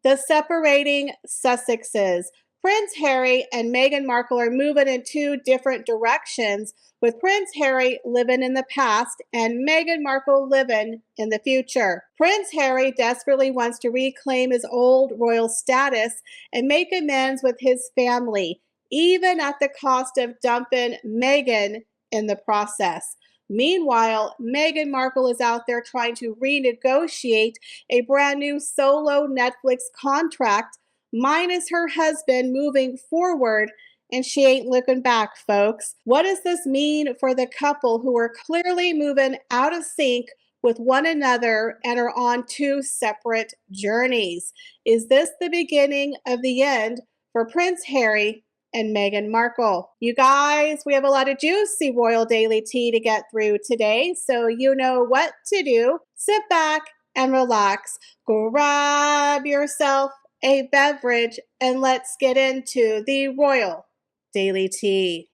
The separating Sussexes. Prince Harry and Meghan Markle are moving in two different directions, with Prince Harry living in the past and Meghan Markle living in the future. Prince Harry desperately wants to reclaim his old royal status and make amends with his family, even at the cost of dumping Meghan in the process. Meanwhile, Meghan Markle is out there trying to renegotiate a brand new solo Netflix contract, minus her husband moving forward, and she ain't looking back, folks. What does this mean for the couple who are clearly moving out of sync with one another and are on two separate journeys? Is this the beginning of the end for Prince Harry and Meghan Markle? You guys, we have a lot of juicy royal daily tea to get through today, so you know what to do. Sit back and relax. Grab yourself a beverage and let's get into the royal daily tea.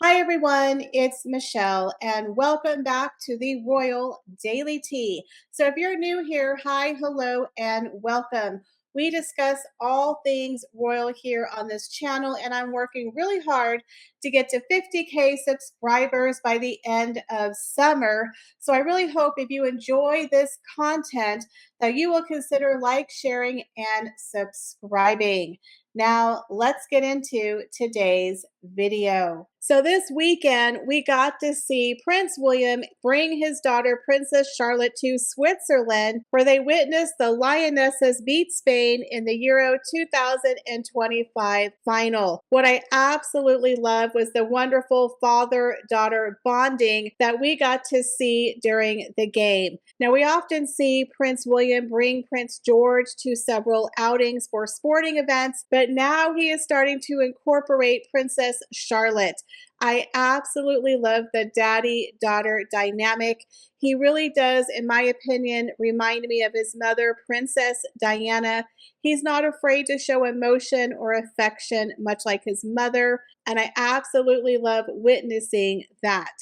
Hi everyone, it's Michelle and welcome back to the Royal Daily Tea. So if you're new here, hi, hello, and welcome. We discuss all things royal here on this channel, and I'm working really hard to get to 50K subscribers by the end of summer. So I really hope if you enjoy this content that you will consider like, sharing, and subscribing. Now, let's get into today's video. So this weekend, we got to see Prince William bring his daughter, Princess Charlotte, to Switzerland, where they witnessed the Lionesses beat Spain in the Euro 2025 final. What I absolutely love was the wonderful father-daughter bonding that we got to see during the game. Now, we often see Prince William bring Prince George to several outings for sporting events, but now he is starting to incorporate Princess Charlotte. I absolutely love the daddy-daughter dynamic. He really does, in my opinion, remind me of his mother, Princess Diana. He's not afraid to show emotion or affection, much like his mother, and I absolutely love witnessing that.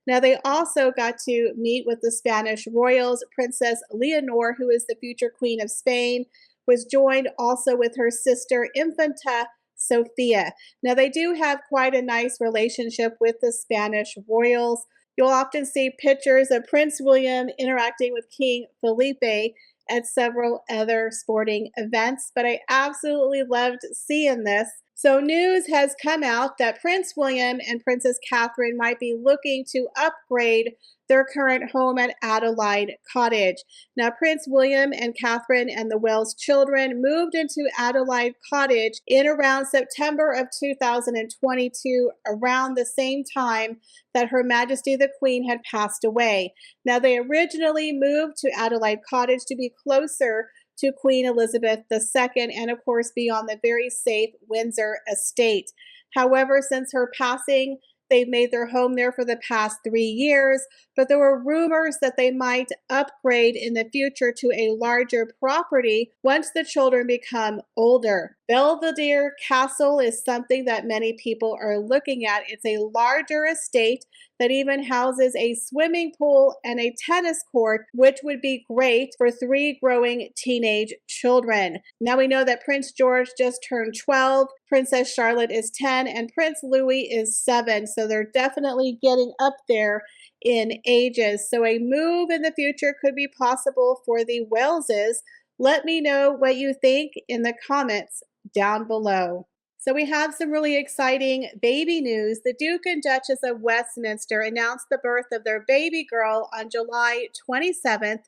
Now, they also got to meet with the Spanish royals. Princess Leonor, who is the future Queen of Spain, was joined also with her sister, Infanta Sofia. Now, they do have quite a nice relationship with the Spanish royals. You'll often see pictures of Prince William interacting with King Felipe at several other sporting events, but I absolutely loved seeing this. So news has come out that Prince William and Princess Catherine might be looking to upgrade their current home at Adelaide Cottage. Now, Prince William and Catherine and the Wells children moved into Adelaide Cottage in around September of 2022, around the same time that Her Majesty the Queen had passed away. Now, they originally moved to Adelaide Cottage to be closer to Queen Elizabeth II and, of course, be on the very safe Windsor estate. However, since her passing, they've made their home there for the past 3 years, but there were rumors that they might upgrade in the future to a larger property once the children become older. Belvedere Castle is something that many people are looking at. It's a larger estate that even houses a swimming pool and a tennis court, which would be great for 3 growing teenage children. Now we know that Prince George just turned 12, Princess Charlotte is 10, and Prince Louis is 7. So they're definitely getting up there in ages. So a move in the future could be possible for the Waleses. Let me know what you think in the comments down below. So we have some really exciting baby news. The Duke and Duchess of Westminster announced the birth of their baby girl on July 27th,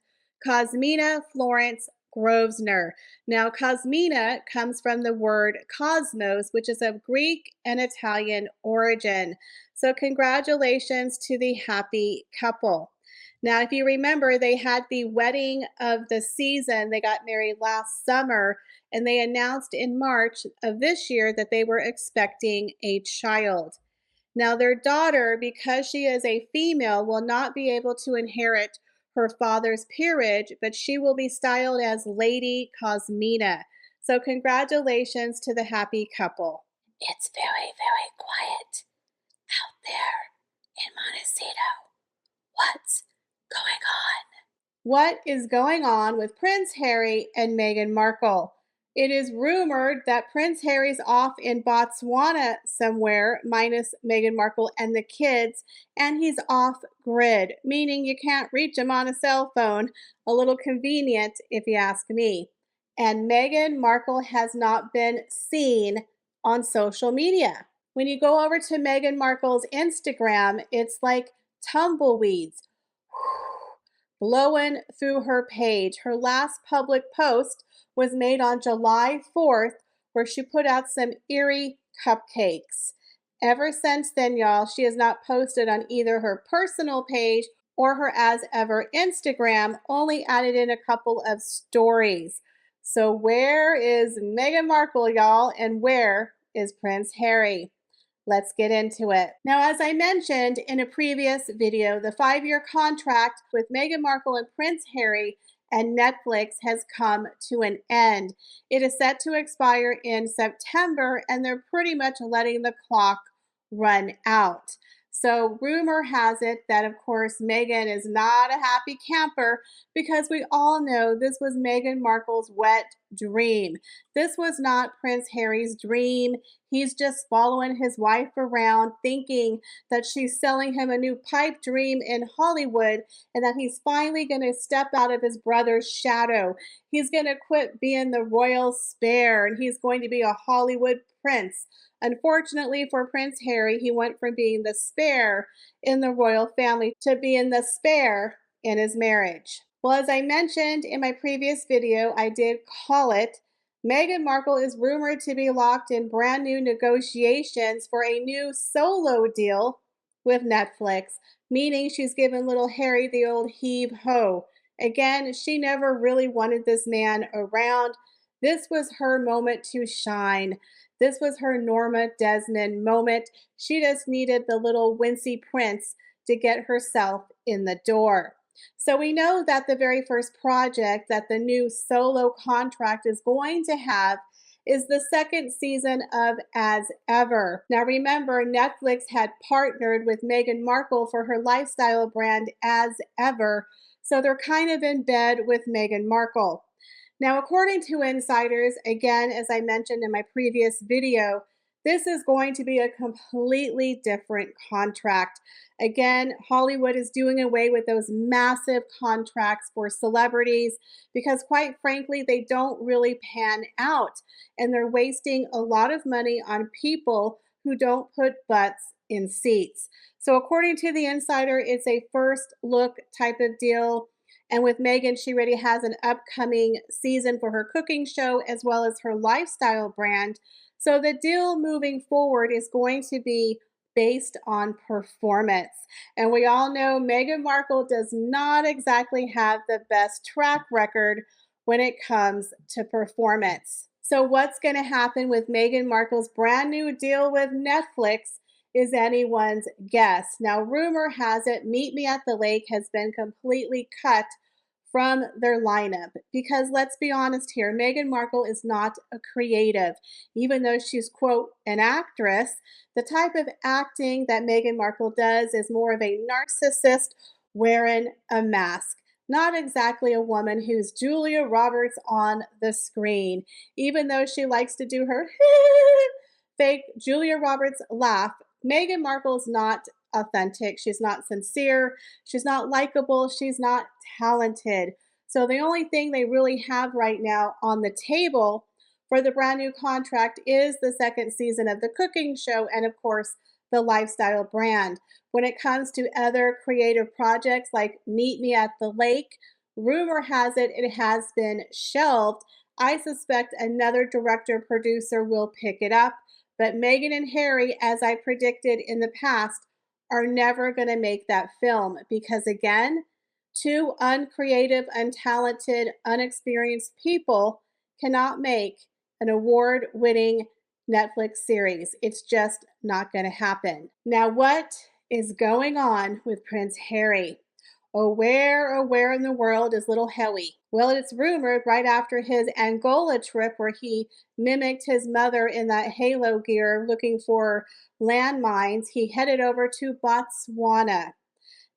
Cosmina Florence Grosvenor. Now, Cosmina comes from the word cosmos, which is of Greek and Italian origin. So congratulations to the happy couple. Now, if you remember, they had the wedding of the season. They got married last summer, and they announced in March of this year that they were expecting a child. Now, their daughter, because she is a female, will not be able to inherit her father's peerage, but she will be styled as Lady Cosmina. So congratulations to the happy couple. It's very, very quiet. What is going on with Prince Harry and Meghan Markle? It is rumored that Prince Harry's off in Botswana somewhere, minus Meghan Markle and the kids, and he's off grid, meaning you can't reach him on a cell phone. A little convenient, if you ask me. And Meghan Markle has not been seen on social media. When you go over to Meghan Markle's Instagram, it's like tumbleweeds blowing through her page. Her last public post was made on July 4th, where she put out some eerie cupcakes. Ever since then, y'all, she has not posted on either her personal page or her as ever Instagram, only added in a couple of stories. So, where is Meghan Markle, y'all, and where is Prince Harry? Let's get into it. Now, as I mentioned in a previous video, the 5-year contract with Meghan Markle and Prince Harry and Netflix has come to an end. It is set to expire in September, and they're pretty much letting the clock run out. So, rumor has it that, of course, Meghan is not a happy camper because we all know this was Meghan Markle's wet dream. This was not Prince Harry's dream. He's just following his wife around, thinking that she's selling him a new pipe dream in Hollywood and that he's finally going to step out of his brother's shadow. He's going to quit being the royal spare and he's going to be a Hollywood prince. Unfortunately for Prince Harry, he went from being the spare in the royal family to being the spare in his marriage. Well, as I mentioned in my previous video, I did call it. Meghan Markle is rumored to be locked in brand new negotiations for a new solo deal with Netflix, meaning she's given little Harry the old heave ho. Again, she never really wanted this man around. This was her moment to shine. This was her Norma Desmond moment. She just needed the little wincy prince to get herself in the door. So we know that the very first project that the new solo contract is going to have is the second season of As Ever. Now remember, Netflix had partnered with Meghan Markle for her lifestyle brand As Ever, so they're kind of in bed with Meghan Markle. Now, according to insiders, again, as I mentioned in my previous video, this is going to be a completely different contract. Again, Hollywood is doing away with those massive contracts for celebrities because, quite frankly, they don't really pan out. And they're wasting a lot of money on people who don't put butts in seats. So, according to the insider, it's a first look type of deal. And with Meghan, she already has an upcoming season for her cooking show as well as her lifestyle brand. So the deal moving forward is going to be based on performance. And we all know Meghan Markle does not exactly have the best track record when it comes to performance. So what's going to happen with Meghan Markle's brand new deal with Netflix is anyone's guess. Now, rumor has it Meet Me at the Lake has been completely cut from their lineup because let's be honest here, Meghan Markle is not a creative. Even though she's, quote, an actress, the type of acting that Meghan Markle does is more of a narcissist wearing a mask. Not exactly a woman who's Julia Roberts on the screen, even though she likes to do her fake Julia Roberts laugh. Meghan Markle's not authentic. She's not sincere. She's not likable. She's not talented. So the only thing they really have right now on the table for the brand new contract is the second season of the cooking show and, of course, the lifestyle brand. When it comes to other creative projects like Meet Me at the Lake, rumor has it it has been shelved. I suspect another director producer will pick it up. But Meghan and Harry, as I predicted in the past, are never going to make that film because, again, two uncreative, untalented, unexperienced people cannot make an award winning Netflix series. It's just not going to happen. Now, what is going on with Prince Harry? Oh, where in the world is little Harry? Well, it's rumored right after his Angola trip where he mimicked his mother in that halo gear looking for landmines, he headed over to Botswana.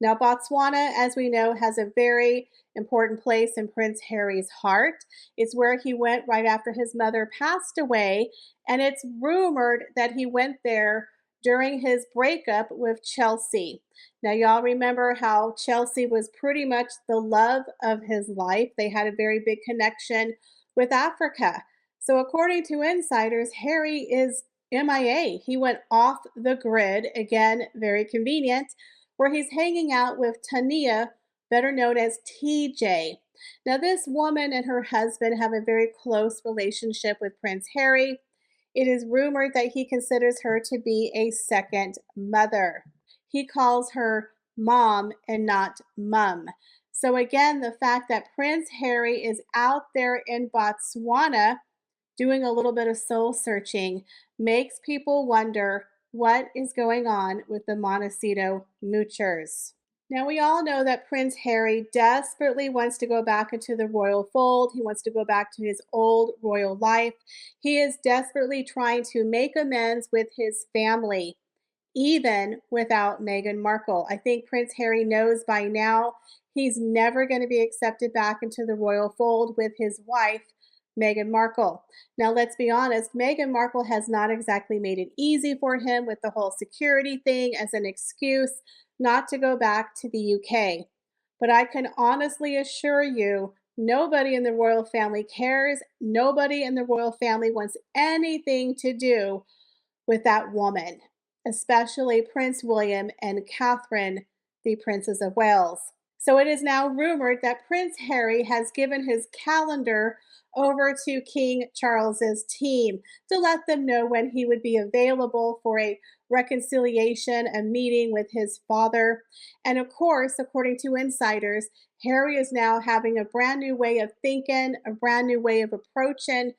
Now, Botswana, as we know, has a very important place in Prince Harry's heart. It's where he went right after his mother passed away, and it's rumored that he went there during his breakup with Chelsea. Now, y'all remember how Chelsea was pretty much the love of his life. They had a very big connection with Africa. So, according to insiders, Harry is MIA. He went off the grid, again, very convenient, where he's hanging out with Tania, better known as TJ. Now, this woman and her husband have a very close relationship with Prince Harry. It is rumored that he considers her to be a second mother. He calls her mom and not mum. So, again, the fact that Prince Harry is out there in Botswana doing a little bit of soul searching makes people wonder what is going on with the Montecito Moochers. Now, we all know that Prince Harry desperately wants to go back into the royal fold. He wants to go back to his old royal life. He is desperately trying to make amends with his family, even without Meghan Markle. I think Prince Harry knows by now he's never going to be accepted back into the royal fold with his wife, Meghan Markle. Now, let's be honest, Meghan Markle has not exactly made it easy for him with the whole security thing as an excuse not to go back to the UK. But I can honestly assure you, nobody in the royal family cares. Nobody in the royal family wants anything to do with that woman, especially Prince William and Catherine, the Princess of Wales. So it is now rumored that Prince Harry has given his calendar over to King Charles's team to let them know when he would be available for a reconciliation, a meeting with his father. And of course, according to insiders, Harry is now having a brand new way of thinking, a brand new way of approaching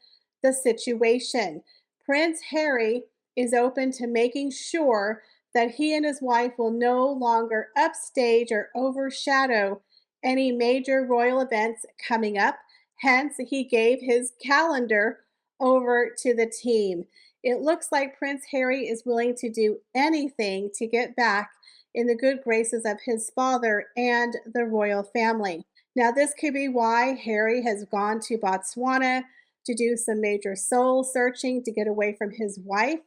the situation. Prince Harry is open to making sure that he and his wife will no longer upstage or overshadow any major royal events coming up. Hence, he gave his calendar over to the team. It looks like Prince Harry is willing to do anything to get back in the good graces of his father and the royal family. Now, this could be why Harry has gone to Botswana to do some major soul searching to get away from his wife,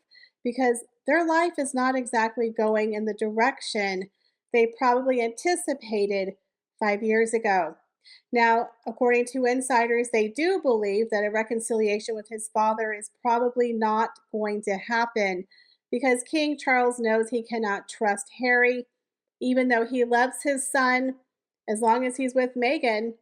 because their life is not exactly going in the direction they probably anticipated 5 years ago. Now, according to insiders, they do believe that a reconciliation with his father is probably not going to happen because King Charles knows he cannot trust Harry. Even though he loves his son, as long as he's with Meghan,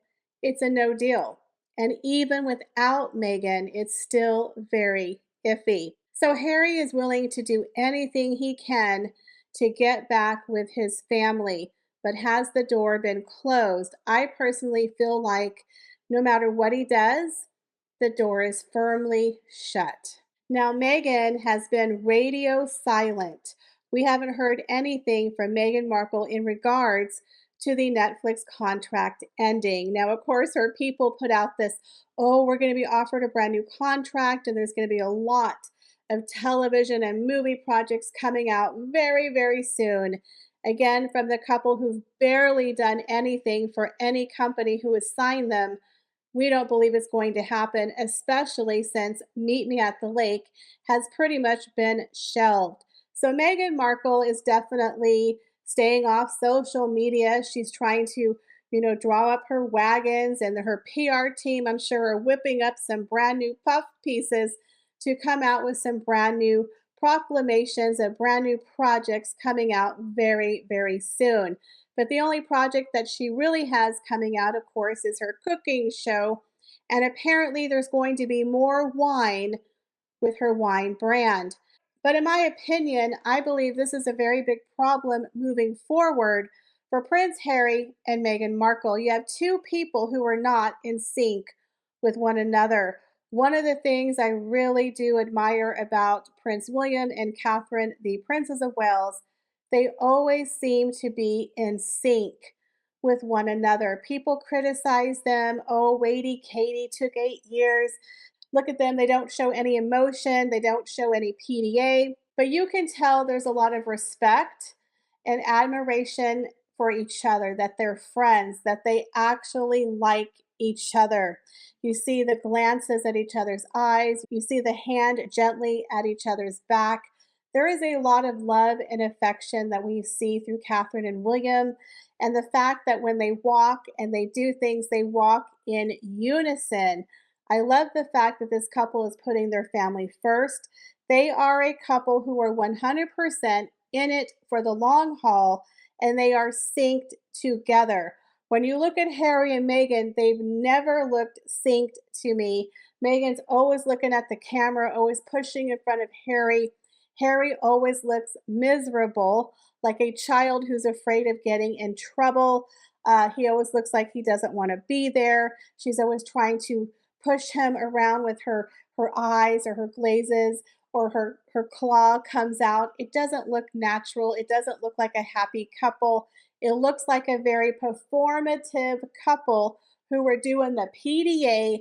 it's a no deal. And even without Meghan, it's still very iffy. So Harry is willing to do anything he can to get back with his family. But has the door been closed? I personally feel like no matter what he does, the door is firmly shut. Now, Meghan has been radio silent. We haven't heard anything from Meghan Markle in regards to the Netflix contract ending. Now, of course, her people put out this, oh, we're going to be offered a brand new contract, and there's going to be a lot of television and movie projects coming out very, very soon. Again, from the couple who've barely done anything for any company who has signed them, we don't believe it's going to happen, especially since Meet Me at the Lake has pretty much been shelved. So Meghan Markle is definitely staying off social media. She's trying to, draw up her wagons, and her PR team, I'm sure, are whipping up some brand new puff pieces to come out with some brand new proclamations and brand new projects coming out very, very soon. But the only project that she really has coming out, of course, is her cooking show. And apparently, there's going to be more wine with her wine brand. But in my opinion, I believe this is a very big problem moving forward for Prince Harry and Meghan Markle. You have two people who are not in sync with one another. One of the things I really do admire about Prince William and Catherine, the Princess of Wales, they always seem to be in sync with one another. People criticize them. Oh, Waity Katie took 8 years. Look at them. They don't show any emotion. They don't show any PDA. But you can tell there's a lot of respect and admiration for each other, that they're friends, that they actually like each other. You see the glances at each other's eyes, you see the hand gently at each other's back. There is a lot of love and affection that we see through Catherine and William. And the fact that when they walk and they do things, they walk in unison. I love the fact that this couple is putting their family first. They are a couple who are 100% in it for the long haul, and they are synced together. When you look at Harry and Meghan, they've never looked synced to me. Meghan's always looking at the camera, always pushing in front of Harry. Harry always looks miserable, like a child who's afraid of getting in trouble. He always looks like he doesn't want to be there. She's always trying to push him around with her eyes or her glazes, or her claw comes out. It doesn't look natural. It doesn't look like a happy couple. It looks like a very performative couple who were doing the PDA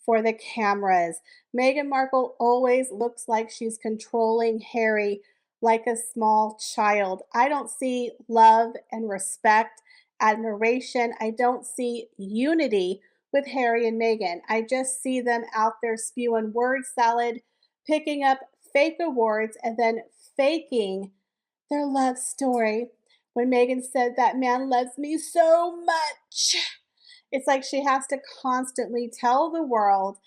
for the cameras. Meghan Markle always looks like she's controlling Harry like a small child. I don't see love and respect, admiration. I don't see unity with Harry and Meghan. I just see them out there spewing word salad, picking up fake awards, and then faking their love story. When Meghan said, "That man loves me so much," it's like she has to constantly tell the world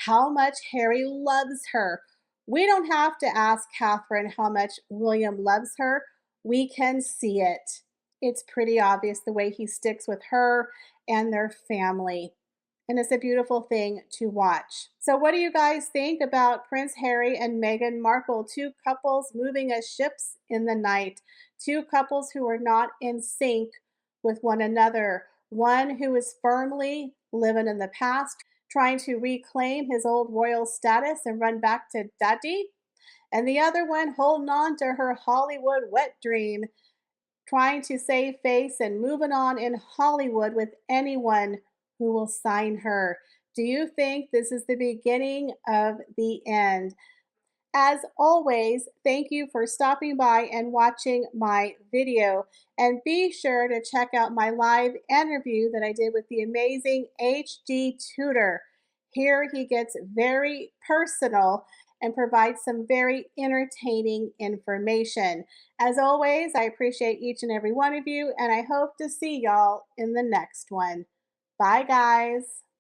how much Harry loves her. We don't have to ask Catherine how much William loves her. We can see it. It's pretty obvious the way he sticks with her and their family. And it's a beautiful thing to watch. So, what do you guys think about Prince Harry and Meghan Markle? Two couples moving as ships in the night, two couples who are not in sync with one another. One who is firmly living in the past, trying to reclaim his old royal status and run back to daddy. And the other one holding on to her Hollywood wet dream, trying to save face and moving on in Hollywood with anyone who will sign her. Do you think this is the beginning of the end? As always, thank you for stopping by and watching my video. And be sure to check out my live interview that I did with the amazing HD Tutor. Here he gets very personal and provides some very entertaining information. As always, I appreciate each and every one of you, and I hope to see y'all in the next one. Bye, guys.